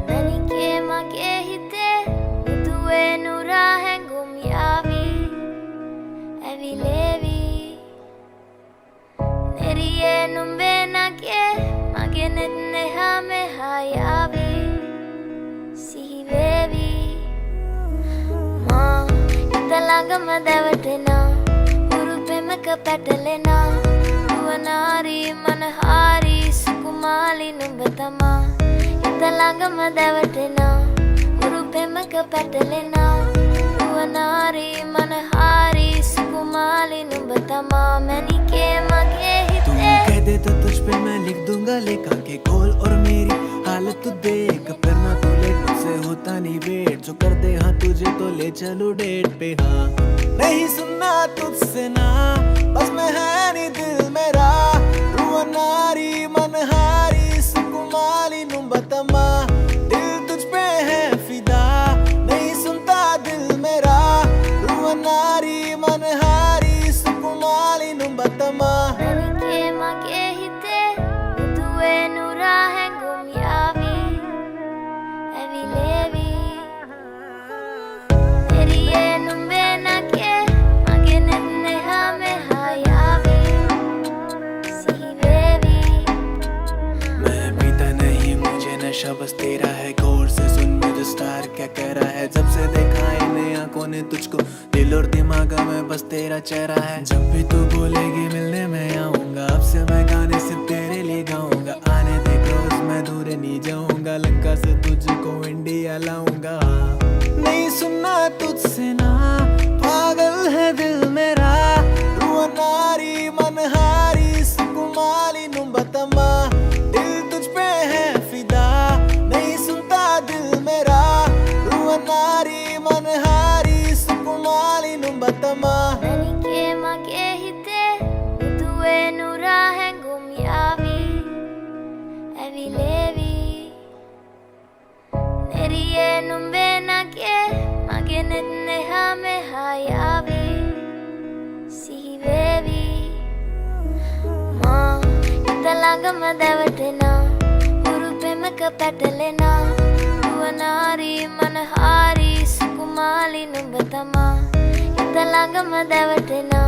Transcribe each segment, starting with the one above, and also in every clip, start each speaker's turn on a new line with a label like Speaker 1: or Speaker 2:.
Speaker 1: Nanike mage hite Mutue nura hengum yavi Evi levi Neriye numbe nage Mage netne hame hayavi Sihi vevi Ma Italangama devatena Urupemaka petalena Uvanari manahari Sukumali numbatama Italangama devatena Urupemaka petalena Uvanari manahari Sukumali numbatama Manike mage
Speaker 2: तुम
Speaker 1: hite
Speaker 2: कह दे तो तुझ पे मैं लिख दूंगा लेख आंखें खोल और मेरी हालत तू देख फिर ना तू लेट मुझसे होता नहीं वेट जो कर दे हाँ तुझे तो ले चलो डेट पे हाँ नहीं सुनना तुझसे ना बस मैं है नहीं दिल मेरा रुवनारी मनहारी सुकुमाली नुम्बतमा दिल तुझ पे है फिदा नहीं सुनता दिल मेरा रुवनारी मनहारी सुकुमाली नुम्बतमा
Speaker 1: Nanike mage hite Mutue nura hengum yavi Evi levi Neriye numbe nage Mage netne hame hayavi Sihi vevi
Speaker 2: मैं पीता नहीं मुझे नशा बस तेरा है गौर से सुन मुझे स्टार क्या कह रहा है जब से देखा इन आंखों ने तुझको दिल और दिमाग में बस तेरा चेहरा है जब भी तू बोलेगी मिलने मैं आऊंगा अब से मैं गाने सिर्फ तेरे लिए गाऊंगा आने दे रोज मैं दूर नहीं जाऊंगा लंका से तुझको इंडिया लाऊंगा नहीं सुनना तुझसे ना पागल है दिल मेरा रुवनारी मनहारी सुकुमाली नुम्बतमा दिल तुझ पे है फिदा नहीं सुनता दिल मेरा रुवनारी मनहारी सुकुमाली नुम्बतमा
Speaker 1: Nanike mage hite Mutue nura hengum yavi Evi levi Neriye numbe nage Mage netne hame hayavi Sihi vevi Ma Italangama devatena Urupemaka petalena Uvanari manahari Sukumali numbatama Italangama devatena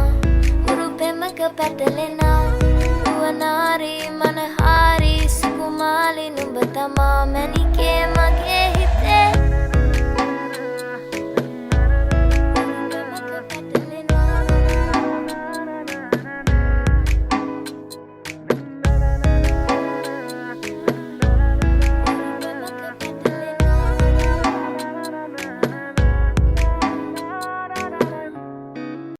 Speaker 1: Urupemaka petalena Uvanari manahari Sukumali numbatama Manike mage